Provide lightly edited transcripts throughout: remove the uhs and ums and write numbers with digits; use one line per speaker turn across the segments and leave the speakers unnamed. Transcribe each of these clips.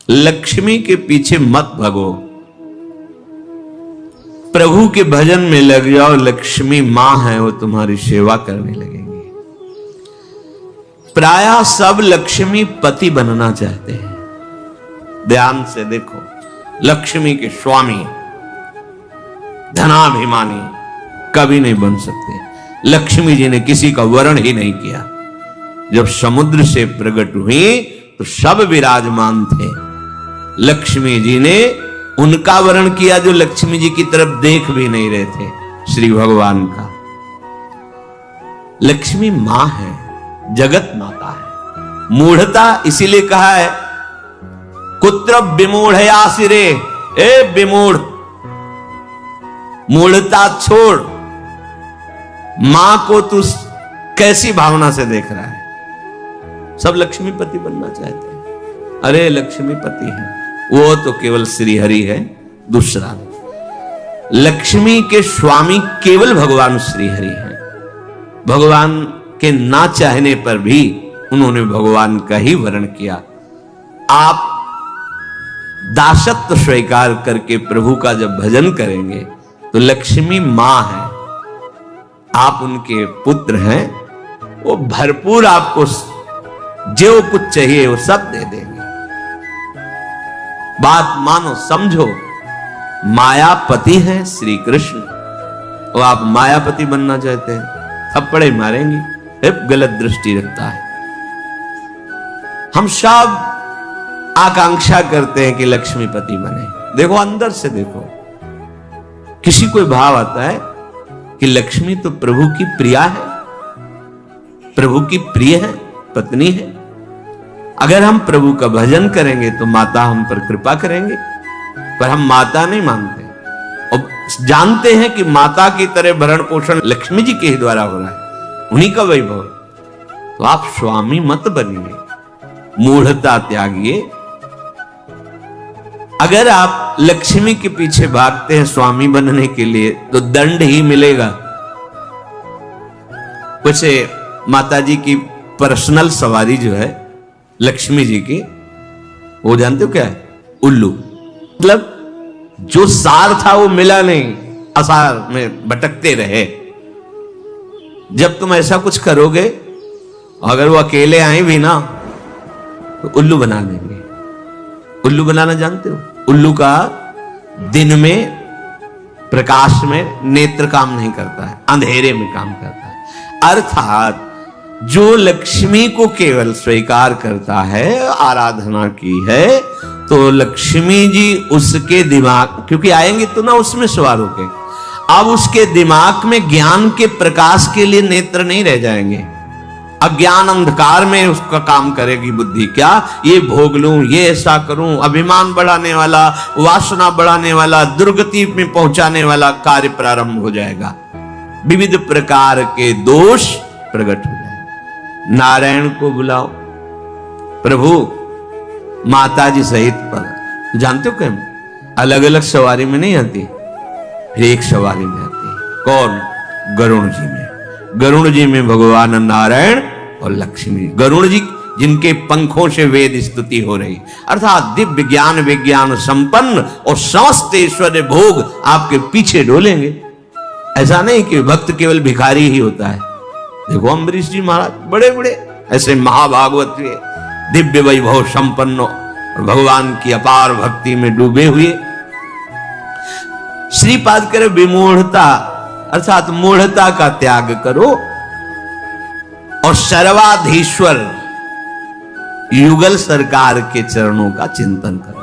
लक्ष्मी के पीछे मत भगो, प्रभु के भजन में लग जाओ। लक्ष्मी मां है, वो तुम्हारी सेवा करने लगेंगे। प्रायः सब लक्ष्मी पति बनना चाहते हैं। ध्यान से देखो, लक्ष्मी के स्वामी धनाभिमानी कभी नहीं बन सकते। लक्ष्मी जी ने किसी का वरण ही नहीं किया। जब समुद्र से प्रकट हुई तो सब विराजमान थे। लक्ष्मी जी ने उनका वरण किया जो लक्ष्मी जी की तरफ देख भी नहीं रहे थे, श्री भगवान का। लक्ष्मी मां है, जगत माता है। मूढ़ता इसीलिए कहा है, कुत्र विमूढ़या सिरे, ए विमूढ़, मूढ़ता छोड़। मां को तू कैसी भावना से देख रहा है? सब लक्ष्मीपति बनना चाहते हैं। अरे लक्ष्मीपति है वो तो केवल श्री हरि है, दूसरा नहीं। लक्ष्मी के स्वामी केवल भगवान श्री हरि हैं। भगवान के ना चाहने पर भी उन्होंने भगवान का ही वर्ण किया। आप दासत्व स्वीकार करके प्रभु का जब भजन करेंगे तो लक्ष्मी मां है, आप उनके पुत्र हैं। वो भरपूर आपको जो कुछ चाहिए वो सब दे देंगे। बात मानो, समझो। मायापति है श्री कृष्ण, और आप मायापति बनना चाहते हैं, थप्पड़े मारेंगे। गलत दृष्टि रखता है। हम सब आकांक्षा करते हैं कि लक्ष्मीपति बने। देखो अंदर से देखो, किसी कोई भाव आता है कि लक्ष्मी तो प्रभु की प्रिया है, प्रभु की प्रिय है, पत्नी है। अगर हम प्रभु का भजन करेंगे तो माता हम पर कृपा करेंगे, पर हम माता नहीं मानते और जानते हैं कि माता की तरह भरण पोषण लक्ष्मी जी के ही द्वारा हो रहा है, उन्हीं का वैभव। तो आप स्वामी मत बनिए, मूढ़ता त्यागिए। अगर आप लक्ष्मी के पीछे भागते हैं स्वामी बनने के लिए तो दंड ही मिलेगा। वैसे माता जी की पर्सनल सवारी जो है लक्ष्मी जी की, वो जानते हो क्या है? उल्लू। मतलब जो सार था वो मिला नहीं, असार में भटकते रहे। जब तुम ऐसा कुछ करोगे, अगर वो अकेले आए भी ना तो उल्लू बना देंगे। उल्लू बनाना जानते हो? उल्लू का दिन में प्रकाश में नेत्र काम नहीं करता है, अंधेरे में काम करता है। अर्थात जो लक्ष्मी को केवल स्वीकार करता है, आराधना की है, तो लक्ष्मी जी उसके दिमाग, क्योंकि आएंगे तो ना उसमें सवार होके, अब उसके दिमाग में ज्ञान के प्रकाश के लिए नेत्र नहीं रह जाएंगे। अज्ञान अंधकार में उसका काम करेगी बुद्धि। क्या ये भोग लूं, ये ऐसा करूं, अभिमान बढ़ाने वाला, वासना बढ़ाने वाला, दुर्गति में पहुंचाने वाला कार्य प्रारंभ हो जाएगा। विविध प्रकार के दोष प्रकट हो जाएंगे। नारायण को बुलाओ, प्रभु माता जी सहित पर, जानते हो क्या, अलग अलग सवारी में नहीं आती, फिर एक सवारी में आती है। कौन? गरुण जी में। गरुण जी में भगवान नारायण और लक्ष्मी। गरुण जी जिनके पंखों से वेद स्तुति हो रही, अर्थात दिव्य ज्ञान विज्ञान संपन्न और समस्त ऐश्वर्य भोग आपके पीछे डोलेंगे। ऐसा नहीं कि भक्त केवल भिखारी ही होता है। देखो अम्बरीश जी महाराज बड़े बड़े ऐसे महाभागवत हुए, दिव्य वैभव संपन्न और भगवान की अपार भक्ति में डूबे हुए। श्रीपाद करे विमूढ़ता, अर्थात मूढ़ता का त्याग करो और सर्वाधीश्वर युगल सरकार के चरणों का चिंतन करो।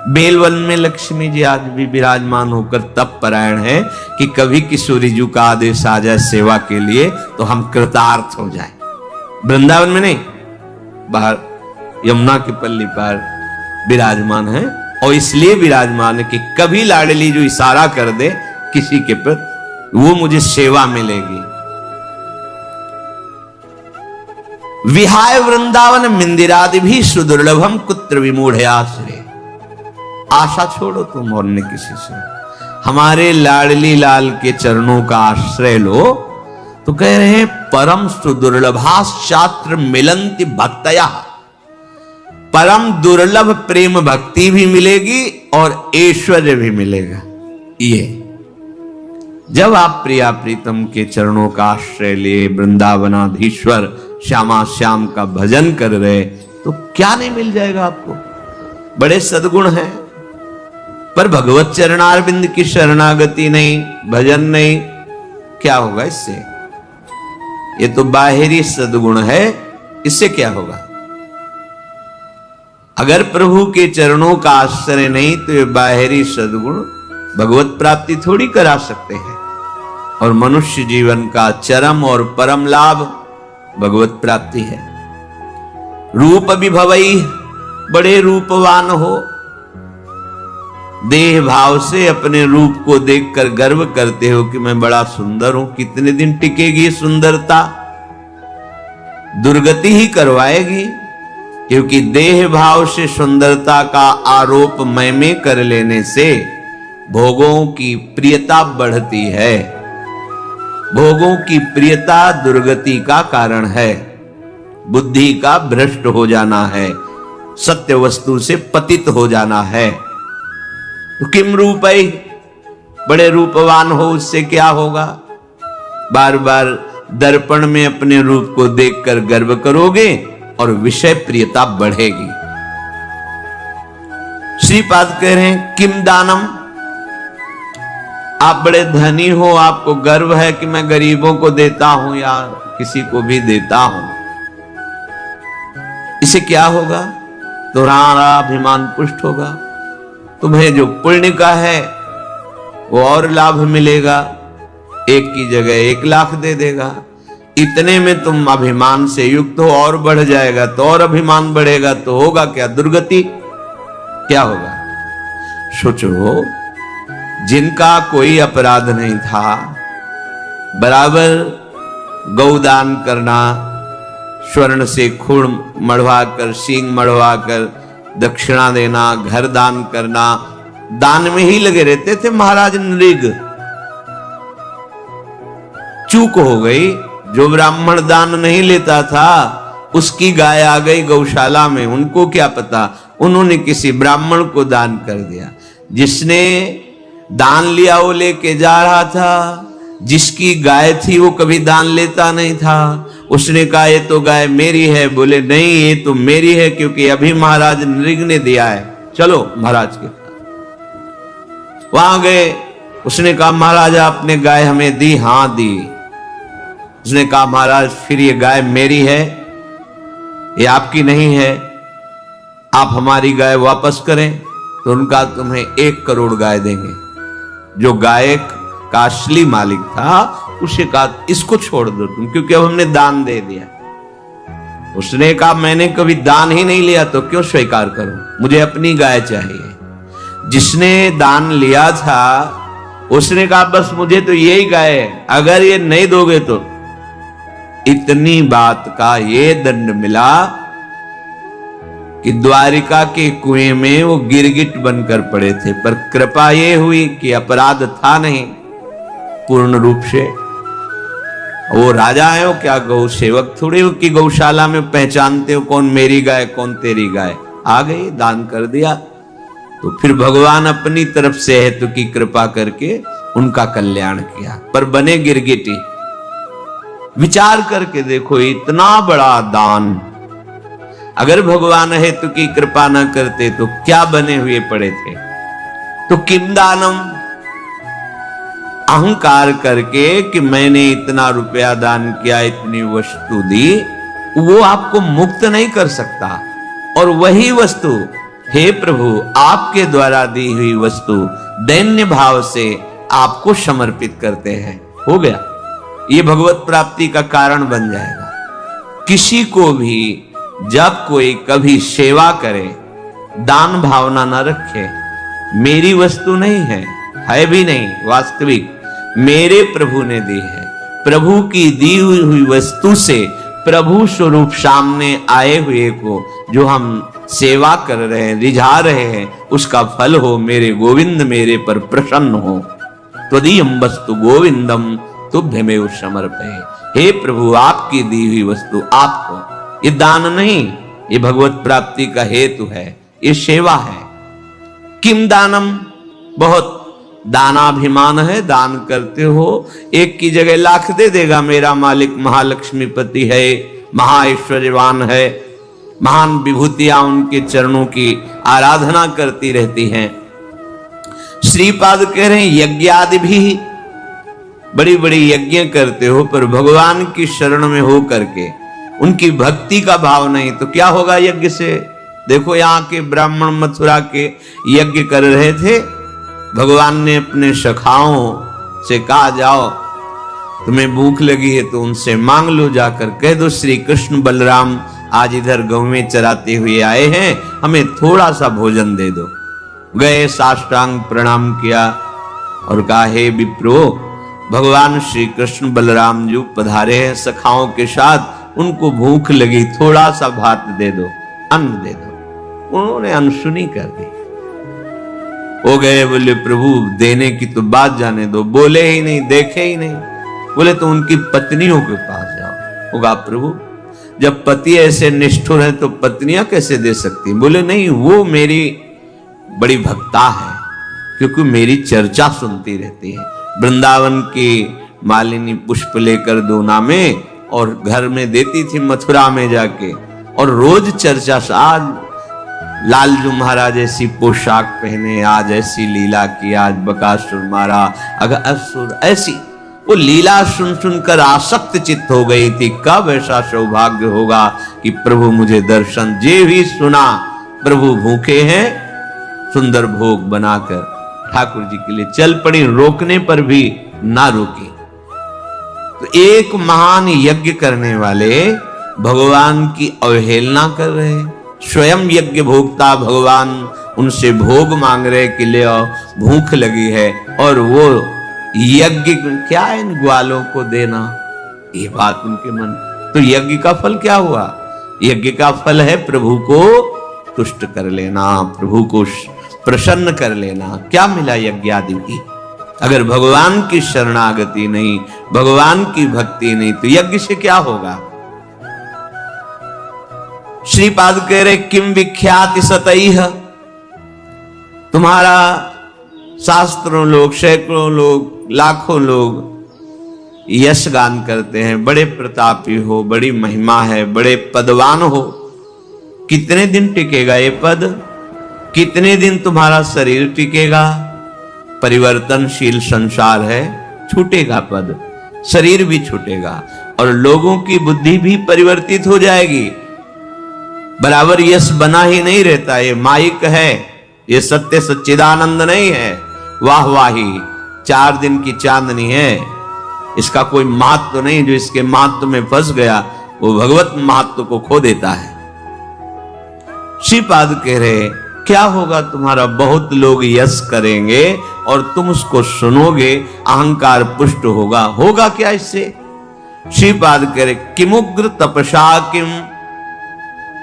बेलवन में लक्ष्मी जी आज भी विराजमान होकर तप परायण है कि कभी किशोरी जी का आदेश आ जाए सेवा के लिए तो हम कृतार्थ हो जाए। वृंदावन में नहीं, बाहर यमुना की पल्ली पर विराजमान है, और इसलिए विराजमान है कि कभी लाडली जो इशारा कर दे किसी के प्रति, वो मुझे सेवा मिलेगी। विहाय वृंदावन मिंदिरादि भी सुदुर्लभम कुत्र विमूढ़याश्रय। आशा छोड़ो तुम और न किसी से, हमारे लाडली लाल के चरणों का आश्रय लो। तो कह रहे हैं परम सुदुर्लभाश्चात्र मिलंति भक्तया। परम दुर्लभ प्रेम भक्ति भी मिलेगी और ऐश्वर्य भी मिलेगा। ये जब आप प्रिया प्रीतम के चरणों का आश्रय लिए वृंदावनाधीश्वर श्यामा श्याम का भजन कर रहे, तो क्या नहीं मिल जाएगा आपको। बड़े सद्गुण हैं, पर भगवत चरणारविंद की शरणागति नहीं, भजन नहीं, क्या होगा इससे? ये तो बाहरी सद्गुण है, इससे क्या होगा? अगर प्रभु के चरणों का आश्रय नहीं तो ये बाहरी सद्गुण भगवत प्राप्ति थोड़ी करा सकते हैं। और मनुष्य जीवन का चरम और परम लाभ भगवत प्राप्ति है। रूप विभवई, बड़े रूपवान हो, देह भाव से अपने रूप को देखकर गर्व करते हो कि मैं बड़ा सुंदर हूं। कितने दिन टिकेगी सुंदरता? दुर्गति ही करवाएगी, क्योंकि देह भाव से सुंदरता का आरोप मैं में कर लेने से भोगों की प्रियता बढ़ती है। भोगों की प्रियता दुर्गति का कारण है, बुद्धि का भ्रष्ट हो जाना है, सत्य वस्तु से पतित हो जाना है। तो किम रूपई, बड़े रूपवान हो, उससे क्या होगा? बार बार दर्पण में अपने रूप को देखकर गर्व करोगे और विषय प्रियता बढ़ेगी। श्रीपाद कह रहे हैं किम दानम, आप बड़े धनी हो, आपको गर्व है कि मैं गरीबों को देता हूं या किसी को भी देता हूं। इसे क्या होगा? तुम्हारा अभिमान पुष्ट होगा, तुम्हें जो पुण्य का है वो और लाभ मिलेगा, 1 की जगह 1 लाख दे देगा। इतने में तुम अभिमान से युक्त हो, और बढ़ जाएगा तो और अभिमान बढ़ेगा, तो होगा क्या? दुर्गति। क्या होगा? सोचो, जिनका कोई अपराध नहीं था, बराबर गौदान करना, स्वर्ण से खून मढ़वाकर, सींग मढ़वाकर दक्षिणा देना, घर दान करना, दान में ही लगे रहते थे महाराज नृग। चूक हो गई, जो ब्राह्मण दान नहीं लेता था उसकी गाय आ गई गौशाला में, उनको क्या पता, उन्होंने किसी ब्राह्मण को दान कर दिया। जिसने दान लिया वो लेके जा रहा था, जिसकी गाय थी वो कभी दान लेता नहीं था। उसने कहा ये तो गाय मेरी है, बोले नहीं ये तो मेरी है, क्योंकि अभी महाराज नृग ने दिया है, चलो महाराज के वहां गए। उसने कहा महाराज आपने गाय हमें दी? हां दी। उसने कहा महाराज फिर ये गाय मेरी है, ये आपकी नहीं है, आप हमारी गाय वापस करें। तो उनका तुम्हें 1 करोड़ गाय देंगे। जो गाय का असली मालिक था उसे कहा इसको छोड़ दो तुम, क्योंकि अब हमने दान दे दिया। उसने कहा मैंने कभी दान ही नहीं लिया, तो क्यों स्वीकार करूं, मुझे अपनी गाय चाहिए। जिसने दान लिया था उसने कहा बस मुझे तो यही गाय है, अगर ये नहीं दोगे तो। इतनी बात का ये दंड मिला कि द्वारिका के कुएं में वो गिरगिट बनकर पड़े थे, पर कृपा ये हुई कि अपराध था नहीं पूर्ण रूप से। वो राजा है, वो क्या गौ सेवक थोड़े हो कि गौशाला में पहचानते हो कौन मेरी गाय कौन तेरी गाय। आ गई, दान कर दिया। तो फिर भगवान अपनी तरफ से हेतु की कृपा करके उनका कल्याण किया, पर बने गिरगिटी। विचार करके देखो, इतना बड़ा दान अगर भगवान हेतु की कृपा न करते तो क्या बने हुए पड़े थे। तो किम दानम, अहंकार करके कि मैंने इतना रुपया दान किया, इतनी वस्तु दी, वो आपको मुक्त नहीं कर सकता। और वही वस्तु हे प्रभु आपके द्वारा दी हुई वस्तु दैन्य भाव से आपको समर्पित करते हैं, हो गया, ये भगवत प्राप्ति का कारण बन जाएगा। किसी को भी जब कोई कभी सेवा करे, दान भावना न रखे, मेरी वस्तु नहीं है भी नहीं, वास्तविक मेरे प्रभु ने दी है। प्रभु की दी हुई वस्तु से प्रभु स्वरूप सामने आए हुए को जो हम सेवा कर रहे हैं, रिझा रहे हैं, उसका फल हो मेरे गोविंद मेरे पर प्रसन्न हो। त्वदीयं वस्तु गोविंदम तुभ्यमेव समर्पये। हे प्रभु आपकी दी हुई वस्तु आपको, ये दान नहीं, ये भगवत प्राप्ति का हेतु है, ये सेवा है। किम दानम, बहुत दानाभिमान है, दान करते हो, एक की जगह लाख दे देगा मेरा मालिक महालक्ष्मीपति है, महाऐश्वर्यवान है, महान विभूतियां उनके चरणों की आराधना करती रहती हैं। श्रीपाद कह रहे हैं यज्ञ आदि भी, बड़ी बड़ी यज्ञ करते हो पर भगवान की शरण में हो करके उनकी भक्ति का भाव नहीं, तो क्या होगा यज्ञ से? देखो यहाँ के ब्राह्मण मथुरा के यज्ञ कर रहे थे, भगवान ने अपने सखाओं से कहा जाओ तुम्हें भूख लगी है तो उनसे मांग लो, जाकर कह दो श्री कृष्ण बलराम आज इधर गौवें चराते हुए आए हैं, हमें थोड़ा सा भोजन दे दो। गए, साष्टांग प्रणाम किया और कहा हे विप्रो, भगवान श्री कृष्ण बलराम जी पधारे हैं सखाओं के साथ, उनको भूख लगी, थोड़ा सा भात दे दो, अन्न दे दो। उन्होंने अनसुनी कर दी, हो गए, बोले प्रभु देने की तो बात जाने दो, बोले ही नहीं, देखे ही नहीं। बोले तो उनकी पत्नियों के पास जाओ। होगा प्रभु जब पति ऐसे निष्ठुर है तो पत्नियां कैसे दे सकती? बोले नहीं, वो मेरी बड़ी भक्ता है, क्योंकि मेरी चर्चा सुनती रहती है। वृंदावन की मालिनी पुष्प लेकर दोना में और घर में देती थी मथुरा में जाके, और रोज चर्चा। आज लालजू महाराज ऐसी पोशाक पहने, आज ऐसी लीला की, आज बकासुर मारा, अगर असुर ऐसी, वो लीला सुन सुनकर आसक्त चित्त हो गई थी। कब ऐसा सौभाग्य होगा कि प्रभु मुझे दर्शन, जे भी सुना प्रभु भूखे हैं, सुंदर भोग बनाकर ठाकुर जी के लिए चल पड़ी, रोकने पर भी ना रोकी। तो एक महान यज्ञ करने वाले भगवान की अवहेलना कर रहे, स्वयं यज्ञ भोक्ता भगवान उनसे भोग मांग रहे कि ले आओ, भूख लगी है, और वो यज्ञ क्या इन ग्वालों को देना, ये बात उनके मन। तो यज्ञ का फल क्या हुआ? यज्ञ का फल है प्रभु को तुष्ट कर लेना, प्रभु को प्रसन्न कर लेना। क्या मिला यज्ञ आदि की? अगर भगवान की शरणागति नहीं, भगवान की भक्ति नहीं, तो यज्ञ से क्या होगा? श्रीपाद कह रहे किम विख्याति सतैह, तुम्हारा शास्त्रों लोग, सैकड़ों लोग, लाखों लोग यश गान करते हैं, बड़े प्रतापी हो, बड़ी महिमा है, बड़े पदवान हो। कितने दिन टिकेगा ये पद? कितने दिन तुम्हारा शरीर टिकेगा? परिवर्तनशील संसार है, छूटेगा पद, शरीर भी छूटेगा और लोगों की बुद्धि भी परिवर्तित हो जाएगी। बराबर यश बना ही नहीं रहता, ये माइक है, ये सत्य सच्चिदानंद नहीं है, वाह वाही 4 दिन की चांदनी है, इसका कोई महत्व नहीं। जो इसके महत्व में फंस गया वो भगवत महत्व को खो देता है। श्रीपाद कह रहे क्या होगा तुम्हारा? बहुत लोग यश करेंगे और तुम उसको सुनोगे, अहंकार पुष्ट होगा। होगा क्या इससे? श्रीपाद कह रहे किमुग्र तपस्या किम,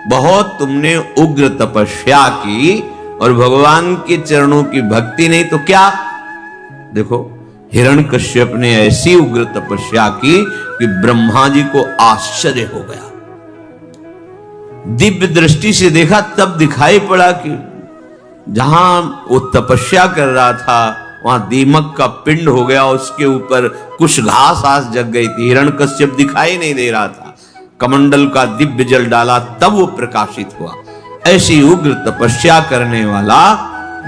बहुत तुमने उग्र तपस्या की और भगवान के चरणों की भक्ति नहीं, तो क्या? देखो हिरण्यकश्यप ने ऐसी उग्र तपस्या की कि ब्रह्मा जी को आश्चर्य हो गया। दिव्य दृष्टि से देखा तब दिखाई पड़ा कि जहां वो तपस्या कर रहा था वहां दीमक का पिंड हो गया, उसके ऊपर कुछ घास आस जग गई थी। हिरण्यकश्यप दिखाई नहीं दे रहा था, कमंडल का दिव्य जल डाला तब वो प्रकाशित हुआ। ऐसी उग्र तपस्या करने वाला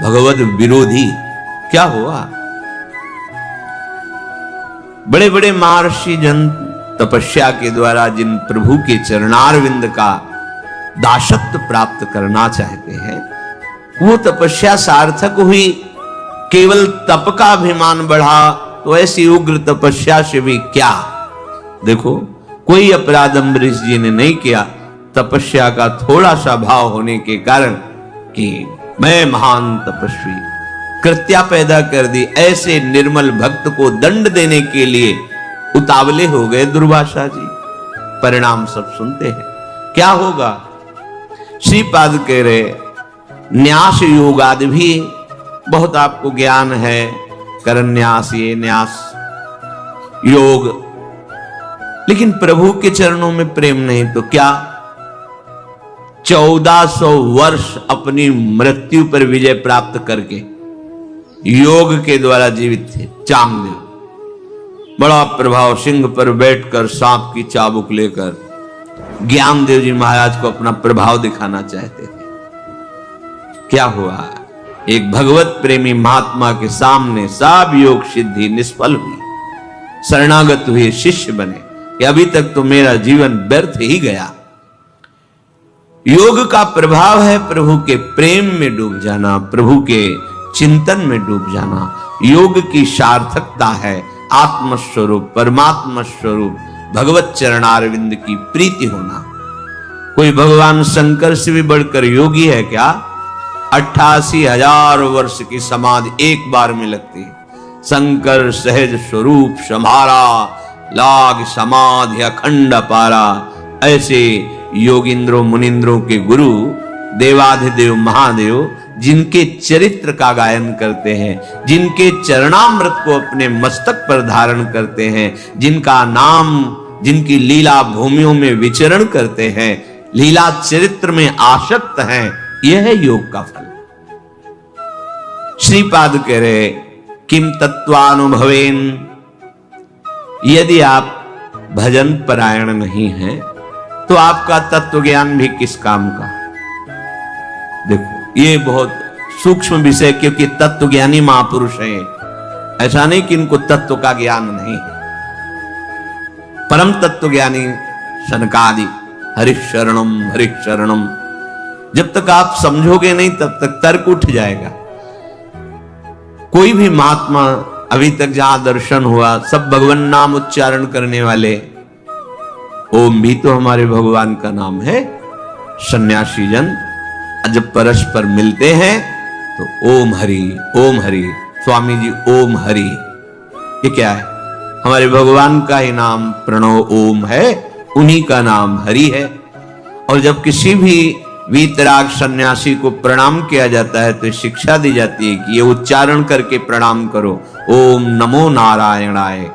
भगवत विरोधी क्या हुआ? बड़े बड़े महर्षि जन तपस्या के द्वारा जिन प्रभु के चरणारविंद का दासत्व प्राप्त करना चाहते हैं, वो तपस्या सार्थक हुई। केवल तप का अभिमान बढ़ा तो ऐसी उग्र तपस्या से भी क्या? देखो कोई अपराध अम्बरीश जी ने नहीं किया, तपस्या का थोड़ा सा भाव होने के कारण कि मैं महान तपस्वी, कृत्या पैदा कर दी। ऐसे निर्मल भक्त को दंड देने के लिए उतावले हो गए दुर्वासा जी। परिणाम सब सुनते हैं, क्या होगा? श्रीपाद कह रहे न्यास योग आदि भी बहुत आपको ज्ञान है, करन्यास, ये न्यास योग, लेकिन प्रभु के चरणों में प्रेम नहीं तो क्या? 1400 वर्ष अपनी मृत्यु पर विजय प्राप्त करके योग के द्वारा जीवित थे। चांगदेव बड़ा प्रभाव, सिंह पर बैठकर सांप की चाबुक लेकर ज्ञानदेव जी महाराज को अपना प्रभाव दिखाना चाहते थे। क्या हुआ? एक भगवत प्रेमी महात्मा के सामने सब योग सिद्धि निष्फल हुई, शरणागत हुए, शिष्य बने कि अभी तक तो मेरा जीवन व्यर्थ ही गया। योग का प्रभाव है प्रभु के प्रेम में डूब जाना, प्रभु के चिंतन में डूब जाना। योग की सार्थकता है आत्मस्वरूप, परमात्मा स्वरूप भगवत चरणारविंद की प्रीति होना। कोई भगवान शंकर से भी बढ़कर योगी है क्या? 88,000 वर्ष की समाधि एक बार में लगती है। शंकर सहज स्वरूप समारा, लाग समाधि अखंड पारा। ऐसे योगिंद्रों मुनिंद्रों के गुरु देवाधिदेव महादेव जिनके चरित्र का गायन करते हैं, जिनके चरणामृत को अपने मस्तक पर धारण करते हैं, जिनका नाम, जिनकी लीला भूमियों में विचरण करते हैं, लीला चरित्र में आसक्त हैं, यह है योग का फल। श्रीपाद कह रहे किम तत्वानुभवेन, यदि आप भजन परायण नहीं हैं तो आपका तत्व ज्ञान भी किस काम का। देखो ये बहुत सूक्ष्म विषय, क्योंकि तत्व ज्ञानी महापुरुष हैं। ऐसा नहीं कि इनको तत्व का ज्ञान नहीं। परम तत्व ज्ञानी सनकादि हरिशरणम हरिशरणम, जब तक आप समझोगे नहीं तब तक तर्क उठ जाएगा। कोई भी महात्मा अभी तक जहां दर्शन हुआ सब भगवान नाम उच्चारण करने वाले। ओम भी तो हमारे भगवान का नाम है। सन्यासी जन जब परस्पर मिलते हैं तो ओम हरि ओम हरि, स्वामी जी ओम हरि, ये क्या है? हमारे भगवान का ही नाम प्रणव ओम है, उन्हीं का नाम हरि है। और जब किसी भी वीतराग सन्यासी को प्रणाम किया जाता है तो शिक्षा दी जाती है कि ये उच्चारण करके प्रणाम करो, ओम नमो नारायणाय।